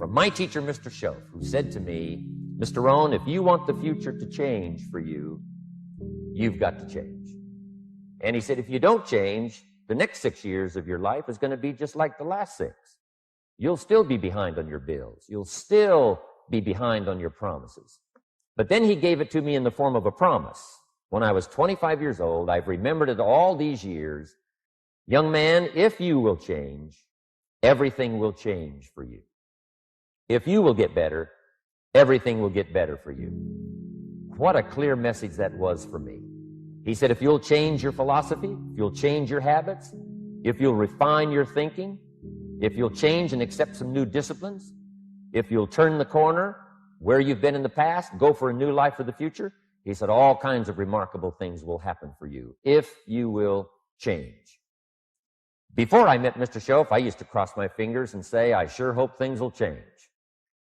from my teacher, Mr. Schoaf, who said to me, Mr. Rohn, if you want the future to change for you, you've got to change. And he said, if you don't change, the next 6 years of your life is going to be just like the last 6. You'll still be behind on your bills. You'll still be behind on your promises. But then he gave it to me in the form of a promise. When I was 25 years old, I've remembered it all these years. Young man, if you will change, everything will change for you. If you will get better, everything will get better for you. What a clear message that was for me. He said, if you'll change your philosophy, if you'll change your habits, if you'll refine your thinking, if you'll change and accept some new disciplines, if you'll turn the corner where you've been in the past, go for a new life for the future, he said, all kinds of remarkable things will happen for you if you will change. Before I met Mr. Schoaf, I used to cross my fingers and say, I sure hope things will change.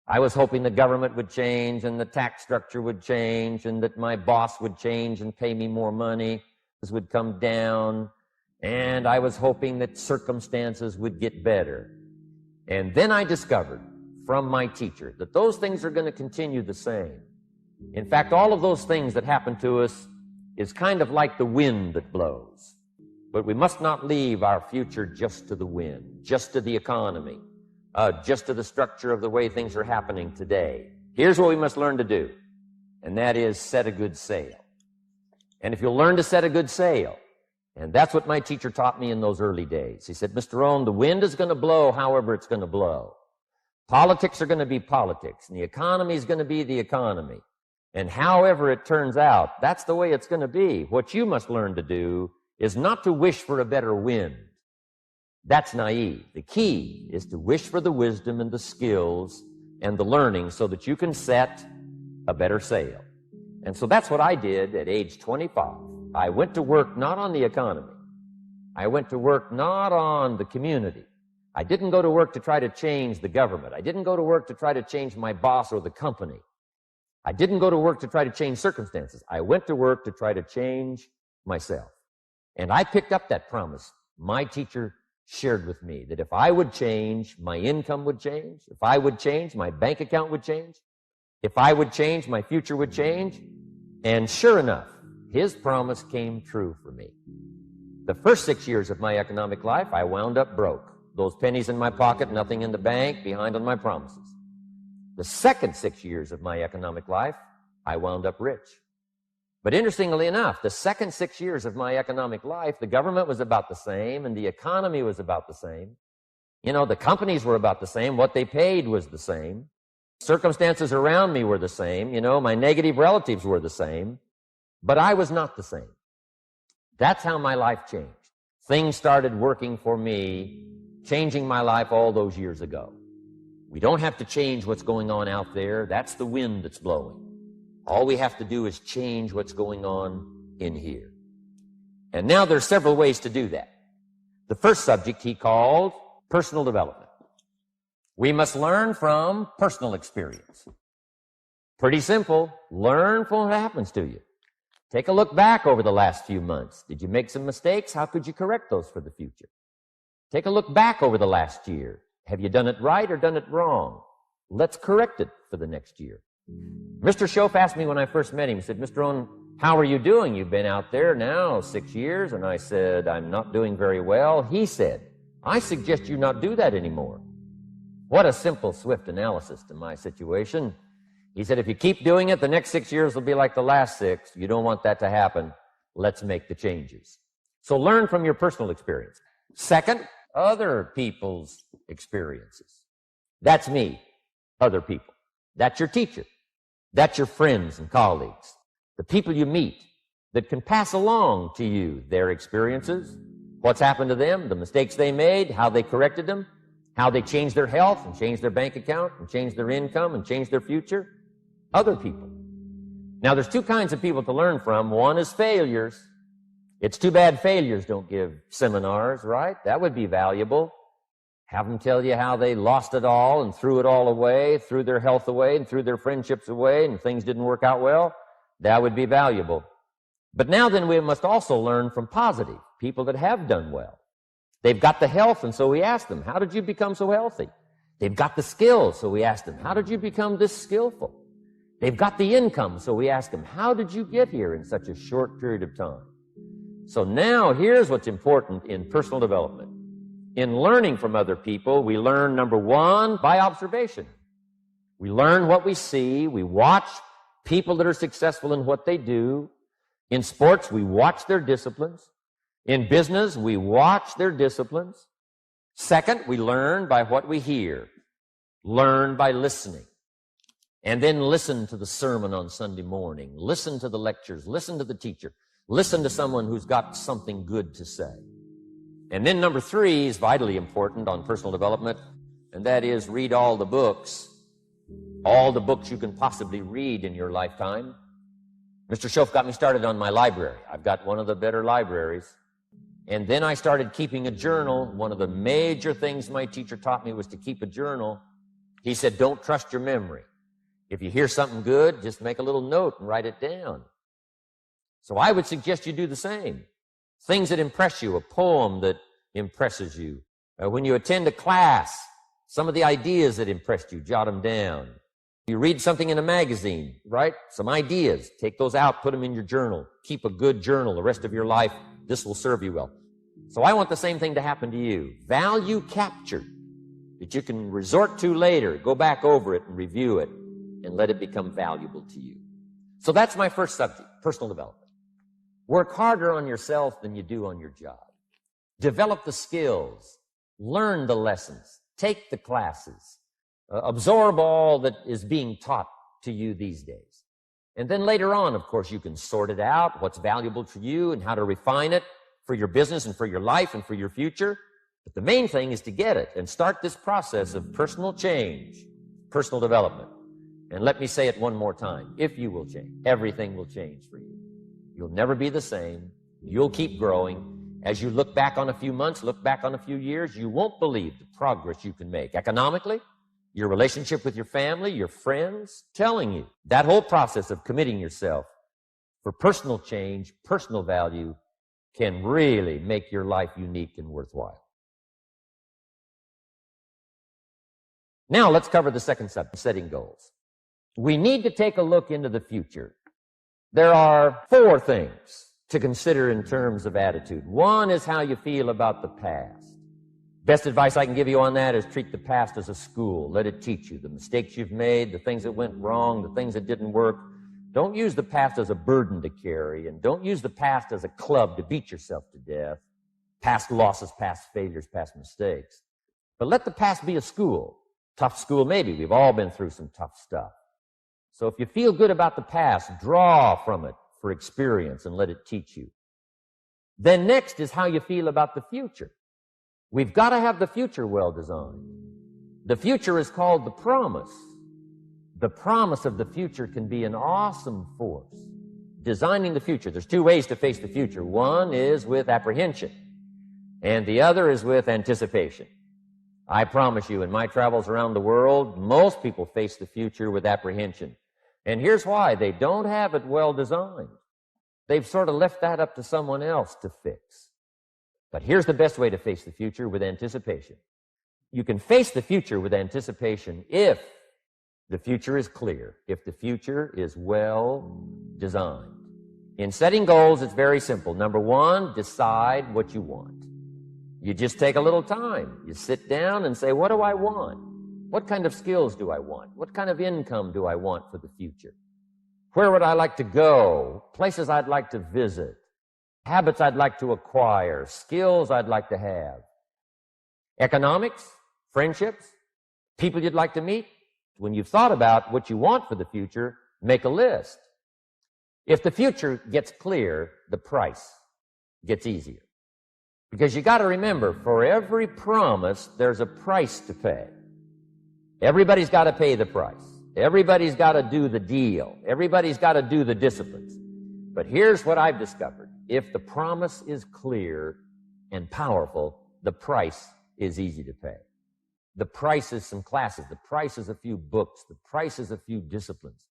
I was hoping the government would change and the tax structure would change and that my boss would change and pay me more money, this would come down, and I was hoping that circumstances would get better. And then I discovered from my teacher that those things are going to continue the same. In fact, all of those things that happen to us is kind of like the wind that blows. But we must not leave our future just to the wind, just to the economy, just to the structure of the way things are happening today. Here's what we must learn to do, and that is set a good sail. And if you'll learn to set a good sail, and that's what my teacher taught me in those early days. He said, Mr. Rohn, the wind is going to blow however it's going to blow. Politics are going to be politics, and the economy is going to be the economy. And however it turns out, that's the way it's going to be. What you must learn to do is not to wish for a better wind. That's naive. The key is to wish for the wisdom and the skills and the learning so that you can set a better sail. And so that's what I did at age 25. I went to work not on the economy. I went to work not on the community. I didn't go to work to try to change the government. I didn't go to work to try to change my boss or the company. I didn't go to work to try to change circumstances. I went to work to try to change myself. And I picked up that promise my teacher shared with me, that if I would change, my income would change. If I would change, my bank account would change. If I would change, my future would change. And sure enough, his promise came true for me. The first 6 years of my economic life, I wound up broke. Those pennies in my pocket, nothing in the bank, behind on my promises. The second 6 years of my economic life, I wound up rich. But interestingly enough, the second 6 years of my economic life, the government was about the same and the economy was about the same. You know, the companies were about the same. What they paid was the same. Circumstances around me were the same. You know, my negative relatives were the same. But I was not the same. That's how my life changed. Things started working for me, changing my life all those years ago. We don't have to change what's going on out there. That's the wind that's blowing. All we have to do is change what's going on in here. And now there's several ways to do that. The first subject he called personal development. We must learn from personal experience. Pretty simple. Learn from what happens to you. Take a look back over the last few months. Did you make some mistakes? How could you correct those for the future? Take a look back over the last year. Have you done it right or done it wrong? Let's correct it for the next year. Mr. Schoaf asked me when I first met him, he said, Mr. Rohn, how are you doing? You've been out there now 6 years. And I said, I'm not doing very well. He said, I suggest you not do that anymore. What a simple, swift analysis to my situation. He said, if you keep doing it, the next 6 years will be like the last 6. You don't want that to happen. Let's make the changes. So learn from your personal experience. Second, other people's experiences. That's me, other people. That's your teacher. That's your friends and colleagues, the people you meet that can pass along to you their experiences, what's happened to them, the mistakes they made, how they corrected them, how they changed their health and changed their bank account and changed their income and changed their future. Other people. Now, there's two kinds of people to learn from. One is failures. It's too bad failures don't give seminars, right? That would be valuable. Have them tell you how they lost it all and threw it all away, threw their health away and threw their friendships away and things didn't work out well. That would be valuable. But now then we must also learn from positive, people that have done well. They've got the health, and so we ask them, how did you become so healthy? They've got the skills, so we asked them, how did you become this skillful? They've got the income, so we asked them, how did you get here in such a short period of time? So now here's what's important in personal development. In learning from other people, we learn, number one, by observation. We learn what we see. We watch people that are successful in what they do. In sports, we watch their disciplines. In business, we watch their disciplines. Second, we learn by what we hear. Learn by listening. And then listen to the sermon on Sunday morning. Listen to the lectures. Listen to the teacher. Listen to someone who's got something good to say. And then number three is vitally important on personal development, and that is read all the books you can possibly read in your lifetime. Mr. Schoaf got me started on my library. I've got one of the better libraries. And then I started keeping a journal. One of the major things my teacher taught me was to keep a journal. He said, don't trust your memory. If you hear something good, just make a little note and write it down. So I would suggest you do the same. Things that impress you, a poem that impresses you. When you attend a class, some of the ideas that impressed you, jot them down. You read something in a magazine, right? Some ideas. Take those out, put them in your journal. Keep a good journal the rest of your life. This will serve you well. So I want the same thing to happen to you. Value captured that you can resort to later. Go back over it and review it and let it become valuable to you. So that's my first subject, personal development. Work harder on yourself than you do on your job. Develop the skills. Learn the lessons. Take the classes. Absorb all that is being taught to you these days. And then later on, of course, you can sort it out, what's valuable to you and how to refine it for your business and for your life and for your future. But the main thing is to get it and start this process of personal change, personal development. And let me say it one more time. If you will change, everything will change for you. You'll never be the same. You'll keep growing. As you look back on a few months, look back on a few years, you won't believe the progress you can make. Economically, your relationship with your family, your friends, telling you that whole process of committing yourself for personal change, personal value, can really make your life unique and worthwhile. Now let's cover the second subject, setting goals. We need to take a look into the future. There are four things to consider in terms of attitude. One is how you feel about the past. Best advice I can give you on that is treat the past as a school. Let it teach you the mistakes you've made, the things that went wrong, the things that didn't work. Don't use the past as a burden to carry, and don't use the past as a club to beat yourself to death. Past losses, past failures, past mistakes. But let the past be a school. Tough school maybe. We've all been through some tough stuff. So if you feel good about the past, draw from it for experience and let it teach you. Then next is how you feel about the future. We've got to have the future well designed. The future is called the promise. The promise of the future can be an awesome force. Designing the future. There's two ways to face the future. One is with apprehension, and the other is with anticipation. I promise you, in my travels around the world, most people face the future with apprehension. And here's why. They don't have it well designed. They've sort of left that up to someone else to fix. But here's the best way to face the future, with anticipation. You can face the future with anticipation if the future is clear, if the future is well designed. In setting goals, it's very simple. Number one, decide what you want. You just take a little time. You sit down and say, what do I want? What kind of skills do I want? What kind of income do I want for the future? Where would I like to go? Places I'd like to visit. Habits I'd like to acquire. Skills I'd like to have. Economics, friendships, people you'd like to meet. When you've thought about what you want for the future, make a list. If the future gets clear, the price gets easier. Because you got to remember, for every promise, there's a price to pay. Everybody's got to pay the price. Everybody's got to do the deal. Everybody's got to do the disciplines. But here's what I've discovered. If the promise is clear and powerful, the price is easy to pay. The price is some classes. The price is a few books. The price is a few disciplines.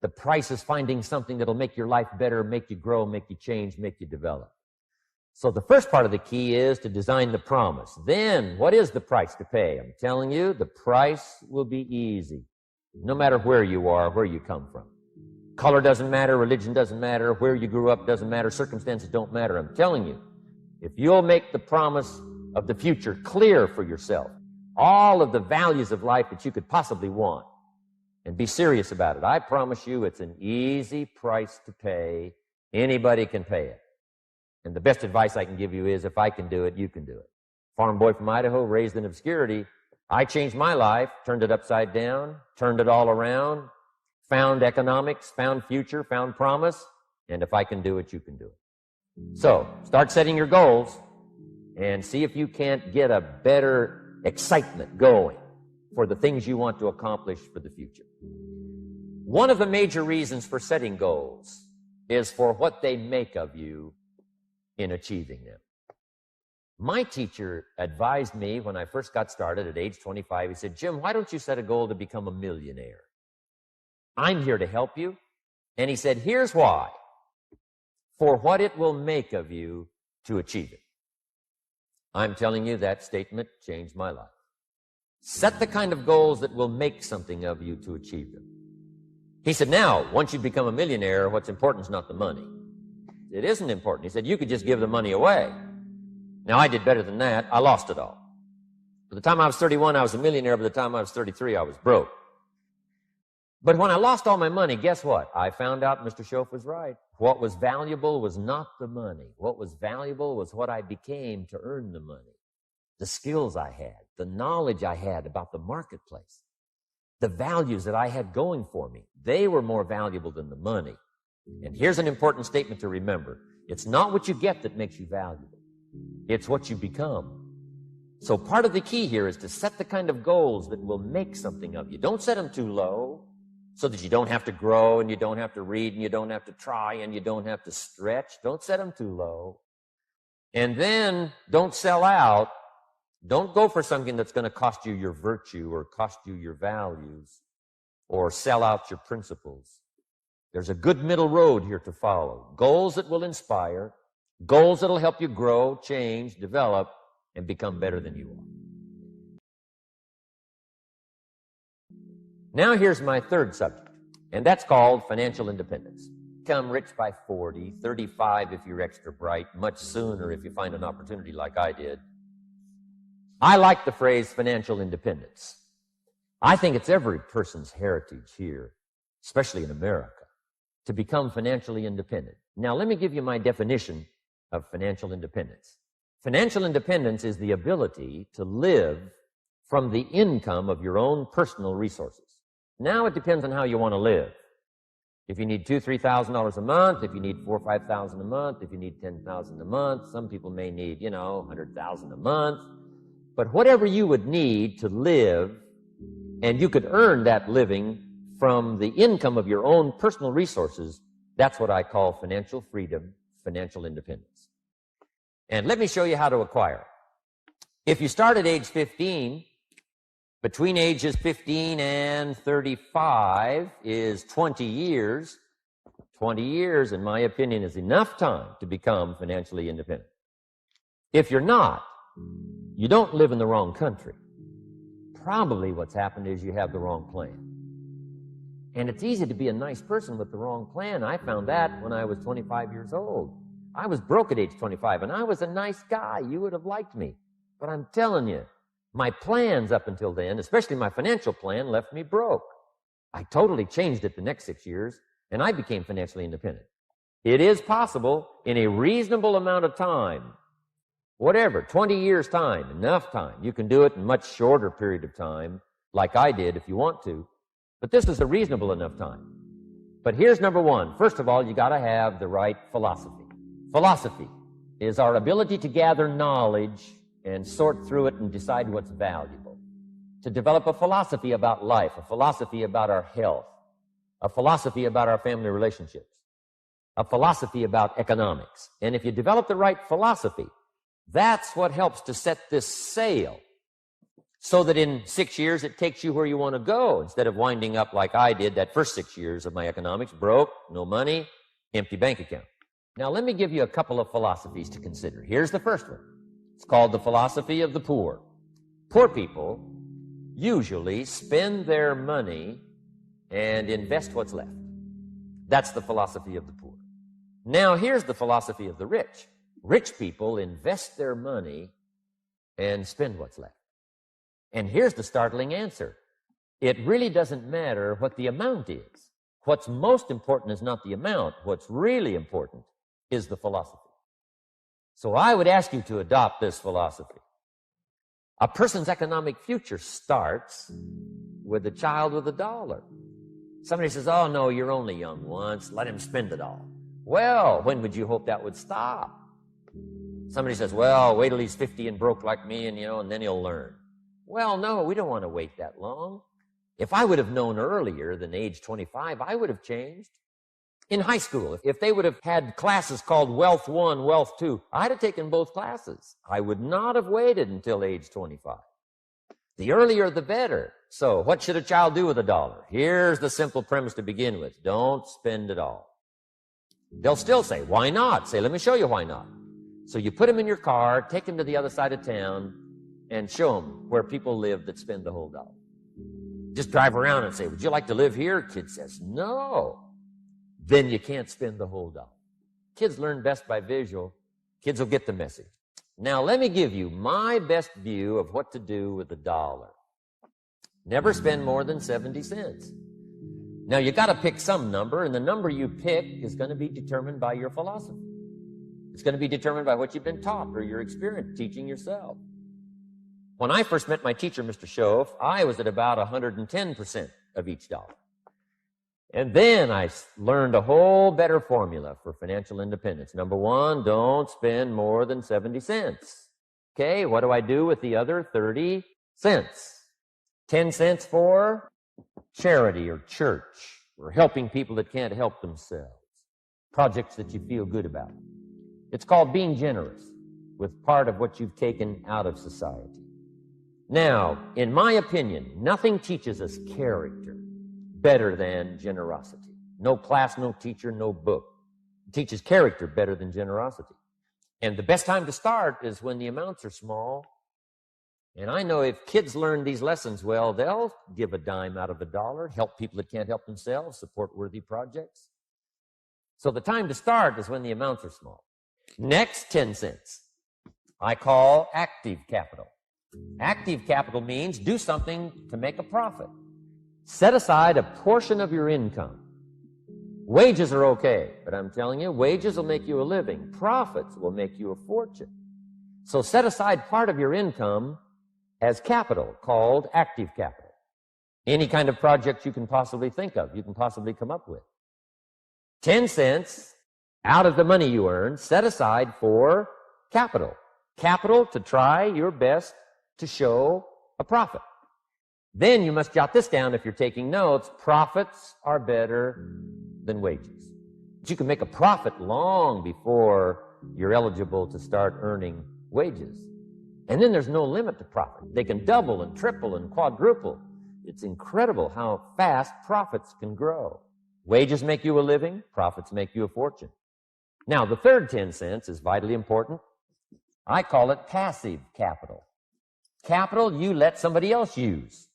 The price is finding something that'll make your life better, make you grow, make you change, make you develop. So the first part of the key is to design the promise. Then, what is the price to pay? I'm telling you, the price will be easy, no matter where you are, where you come from. Color doesn't matter, religion doesn't matter, where you grew up doesn't matter, circumstances don't matter. I'm telling you, if you'll make the promise of the future clear for yourself, all of the values of life that you could possibly want, and be serious about it, I promise you it's an easy price to pay. Anybody can pay it. And the best advice I can give you is, if I can do it, you can do it. Farm boy from Idaho, raised in obscurity, I changed my life, turned it upside down, turned it all around, found economics, found future, found promise, and if I can do it, you can do it. So, start setting your goals and see if you can't get a better excitement going for the things you want to accomplish for the future. One of the major reasons for setting goals is for what they make of you in achieving them. My teacher advised me when I first got started at age 25, he said, "Jim, why don't you set a goal to become a millionaire? I'm here to help you." And he said, "Here's why. For what it will make of you to achieve it." I'm telling you, that statement changed my life. Set the kind of goals that will make something of you to achieve them. He said, now, once you become a millionaire, what's important is not the money. It isn't important. He said, you could just give the money away. Now, I did better than that. I lost it all. By the time I was 31, I was a millionaire. By the time I was 33, I was broke. But when I lost all my money, guess what? I found out Mr. Schoaf was right. What was valuable was not the money. What was valuable was what I became to earn the money. The skills I had, the knowledge I had about the marketplace, the values that I had going for me. They were more valuable than the money. And here's an important statement to remember. It's not what you get that makes you valuable. It's what you become. So part of the key here is to set the kind of goals that will make something of you. Don't set them too low so that you don't have to grow and you don't have to read and you don't have to try and you don't have to stretch. Don't set them too low. And then don't sell out. Don't go for something that's going to cost you your virtue or cost you your values or sell out your principles. There's a good middle road here to follow. Goals that will inspire, goals that will help you grow, change, develop, and become better than you are. Now here's my third subject, and that's called financial independence. Become rich by 40, 35 if you're extra bright, much sooner if you find an opportunity like I did. I like the phrase financial independence. I think it's every person's heritage here, especially in America, to become financially independent. Now, let me give you my definition of financial independence. Financial independence is the ability to live from the income of your own personal resources. Now, it depends on how you want to live. If you need $2,000, $3,000 a month, if you need $4,000 or $5,000 a month, if you need $10,000 a month, some people may need, $100,000 a month. But whatever you would need to live, and you could earn that living from the income of your own personal resources, that's what I call financial freedom, financial independence. And let me show you how to acquire it. If you start at age 15, between ages 15 and 35 is 20 years. 20 years, in my opinion, is enough time to become financially independent. If you're not, you don't live in the wrong country. Probably what's happened is you have the wrong plan. And it's easy to be a nice person with the wrong plan. I found that when I was 25 years old. I was broke at age 25, and I was a nice guy. You would have liked me. But I'm telling you, my plans up until then, especially my financial plan, left me broke. I totally changed it the next 6 years, and I became financially independent. It is possible in a reasonable amount of time, whatever, 20 years' time, enough time. You can do it in a much shorter period of time, like I did if you want to. But this is a reasonable enough time. But here's number one. First of all, you got to have the right philosophy. Philosophy is our ability to gather knowledge and sort through it and decide what's valuable. To develop a philosophy about life, a philosophy about our health, a philosophy about our family relationships, a philosophy about economics. And if you develop the right philosophy, that's what helps to set this sail so that in 6 years it takes you where you want to go instead of winding up like I did that first 6 years of my economics, broke, no money, empty bank account. Now, let me give you a couple of philosophies to consider. Here's the first one. It's called the philosophy of the poor. Poor people usually spend their money and invest what's left. That's the philosophy of the poor. Now, here's the philosophy of the rich. Rich people invest their money and spend what's left. And here's the startling answer. It really doesn't matter what the amount is. What's most important is not the amount. What's really important is the philosophy. So I would ask you to adopt this philosophy. A person's economic future starts with a child with $1. Somebody says, oh, no, you're only young once. Let him spend it all. Well, when would you hope that would stop? Somebody says, well, wait till he's 50 and broke like me, and then he'll learn. Well, no, we don't want to wait that long. If I would have known earlier than age 25, I would have changed. In high school, if they would have had classes called Wealth 1, Wealth 2, I'd have taken both classes. I would not have waited until age 25. The earlier, the better. So what should a child do with $1? Here's the simple premise to begin with. Don't spend it all. They'll still say, why not? Say, let me show you why not. So you put them in your car, take them to the other side of town, and show them where people live that spend the whole dollar. Just drive around and say, would you like to live here? Kid says, no. Then you can't spend the whole dollar. Kids learn best by visual. Kids will get the message. Now, let me give you my best view of what to do with $1. Never spend more than 70 cents. Now, you got to pick some number, and the number you pick is going to be determined by your philosophy. It's going to be determined by what you've been taught or your experience teaching yourself. When I first met my teacher, Mr. Schoaf, I was at about 110% of each dollar. And then I learned a whole better formula for financial independence. Number one, don't spend more than 70 cents. Okay, what do I do with the other 30 cents? 10 cents for charity or church or helping people that can't help themselves. Projects that you feel good about. It's called being generous with part of what you've taken out of society. Now, in my opinion, nothing teaches us character better than generosity. No class, no teacher, no book. It teaches character better than generosity. And the best time to start is when the amounts are small. And I know if kids learn these lessons well, they'll give a dime out of $1, help people that can't help themselves, support worthy projects. So the time to start is when the amounts are small. Next, 10 cents. I call active capital. Active capital means do something to make a profit. Set aside a portion of your income. Wages are okay, but I'm telling you, wages will make you a living. Profits will make you a fortune. So set aside part of your income as capital, called active capital. Any kind of project you can possibly think of, you can possibly come up with. 10 cents out of the money you earn, set aside for capital. Capital to try your best to show a profit. Then you must jot this down if you're taking notes. Profits are better than wages. But you can make a profit long before you're eligible to start earning wages. And then there's no limit to profit. They can double and triple and quadruple. It's incredible how fast profits can grow. Wages make you a living. Profits make you a fortune. Now, the third 10 cents is vitally important. I call it passive capital. Capital you let somebody else use.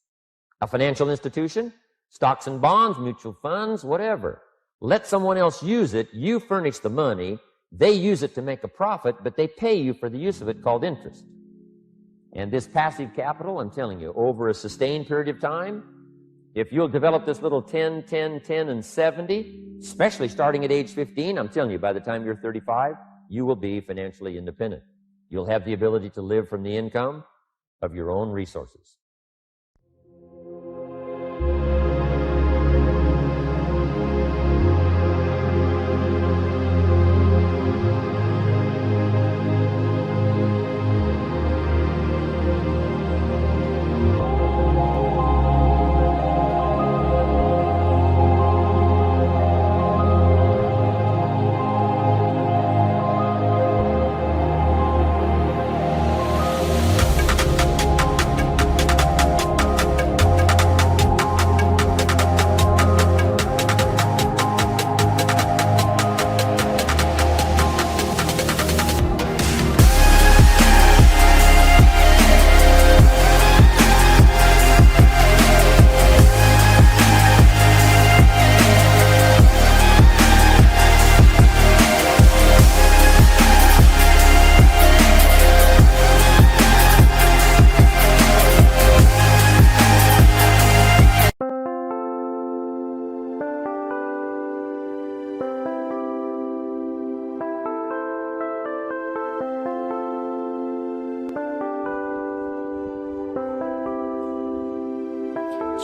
A financial institution, stocks and bonds, mutual funds, whatever. Let someone else use it. You furnish the money. They use it to make a profit, but they pay you for the use of it called interest. And this passive capital, I'm telling you, over a sustained period of time, if you'll develop this little 10, 10, 10, and 70, especially starting at age 15, I'm telling you, by the time you're 35, you will be financially independent. You'll have the ability to live from the income of your own resources.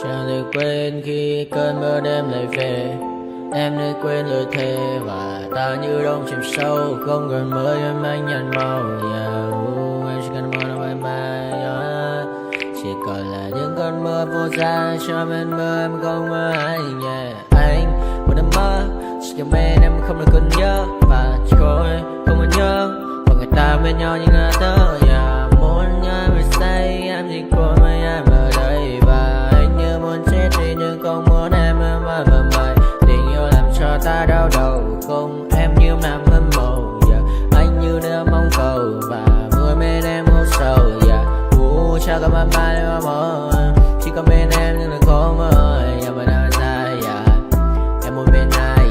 Chẳng thể quên khi cơn mưa đêm lại về. Em đã quên lời thề và ta như đông chìm sâu. Không còn mơ em anh nhạt màu. Em chỉ cần mơ bye bye. Chỉ còn là những cơn mưa vô giá. Cho bên mơ em không mơ anh. Anh một đêm mơ chỉ cần bên em không được còn nhớ. Và chỉ có em không còn nhớ. Và người ta bên nhau như ngã tớ. Muốn nhớ về say em chỉ có mấy em ở đây. Và anh như muốn chết đi nhưng không muốn em mơ mày. Tình yêu làm cho ta đau đầu. Không em như nằm mơ màu. Anh như đêm mong cầu. Và mưa bên em ngủ sầu. Chào cả mắt mai để mơ. Chỉ có bên em nhưng là khó mơ. Mà đang dài em một bên ai.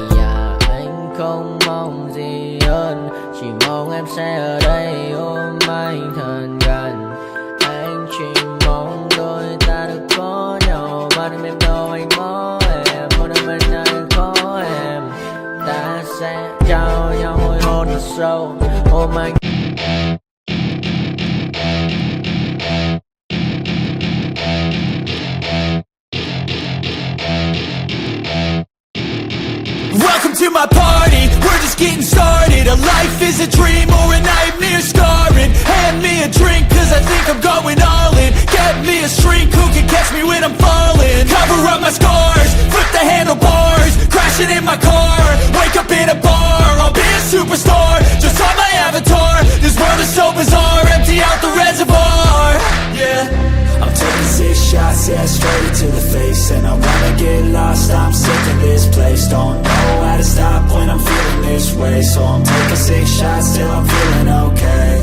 Anh không mong gì hơn. Chỉ mong em sẽ ở đây ôm anh thật gần. Anh chỉ mong đôi ta được có nhau. Mà đừng em đâu anh có em. Một đêm bên anh có em. Ta sẽ trao nhau môi hôn thật sâu. Ôm anh. Welcome to my party, we're just getting started. A life is a dream or a nightmare scarring. Hand me a drink cause I think I'm going all in. Get me a shrink who can catch me when I'm falling. Cover up my scars, flip the handlebars. Crashing in my car, wake up in a bar. I'll be a superstar, just on my avatar. This world is so bizarre, empty out the reservoir. Yeah, I'm taking 6 shots, yeah, straight to the face. And I wanna get lost, I'm sick of this place. Don't know how to stop when I'm feeling this way. So I'm taking 6 shots till I'm feeling okay.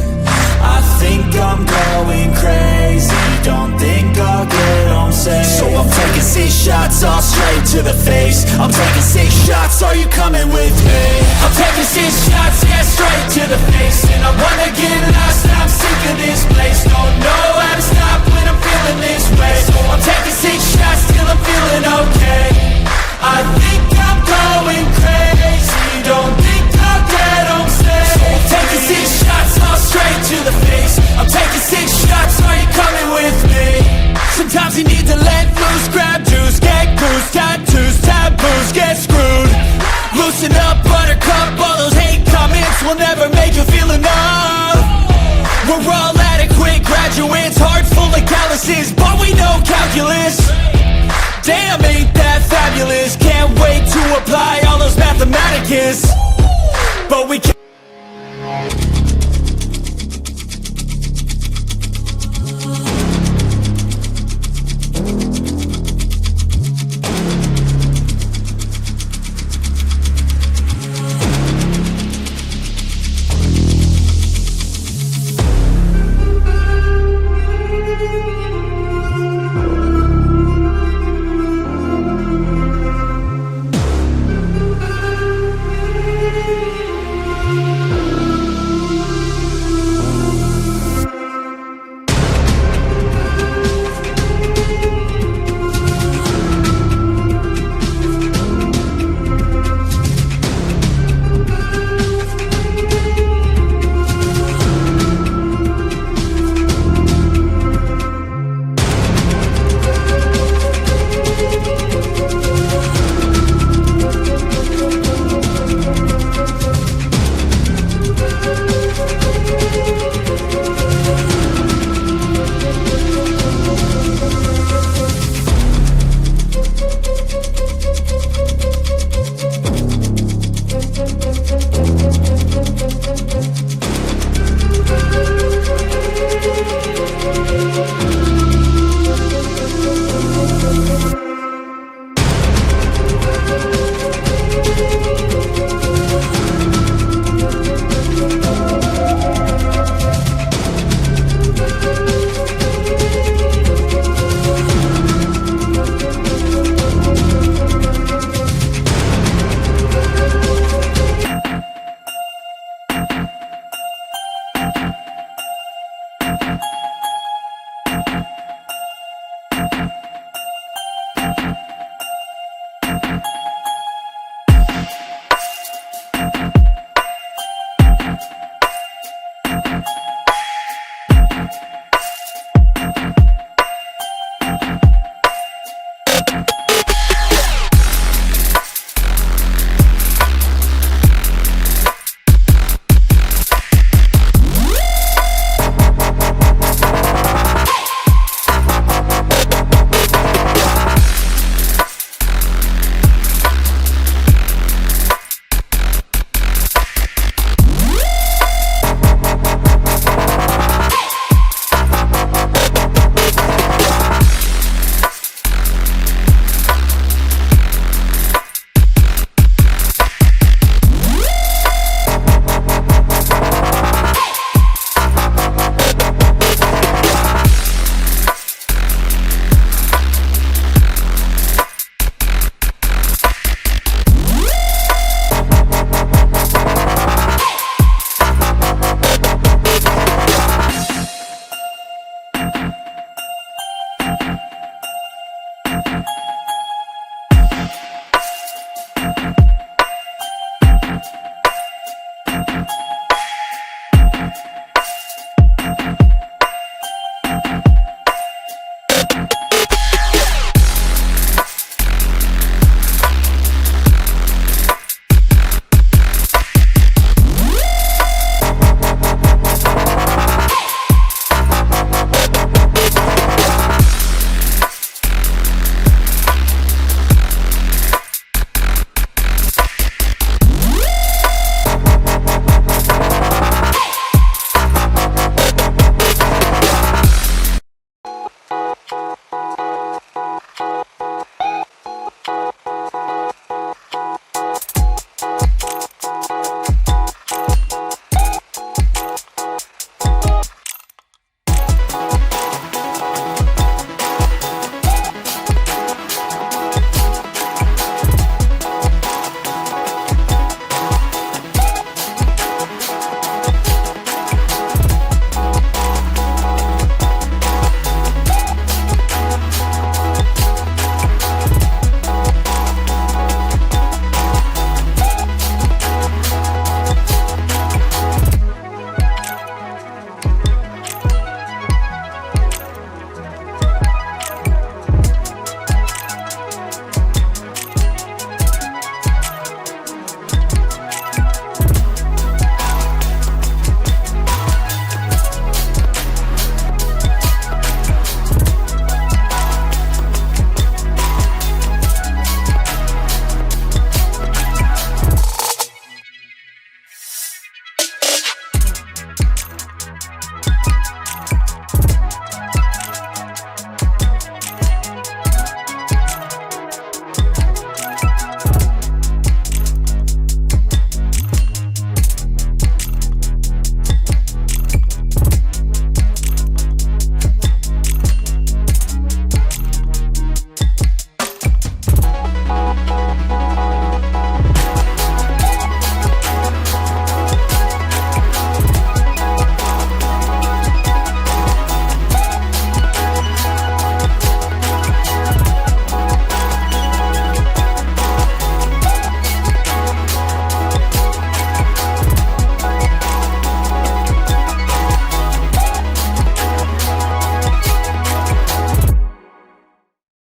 I think I'm going crazy, don't think I'll get home safe. So I'm taking 6 shots all straight to the face. I'm taking 6 shots, are you coming with me? I'm taking 6 shots, yeah, straight to the face. And I wanna get lost, I'm sick of this place. Don't know how to stop when I'm feeling this way. So I'm taking 6 shots till I'm feeling okay. I think I'm going crazy, don't think I'll get home safe. So I'm taking 6 shots all straight to the face. I'm taking 6 shots, are you coming with me? Sometimes you need to let loose, grab juice, get goose, tattoos, taboos, get screwed. Loosen up, buttercup, all those hate comments will never make you feel enough. We're all adequate graduates, heart full of calluses, but we know calculus. Damn, ain't that fabulous? Can't wait to apply all those mathematicus. But we can't. Bye.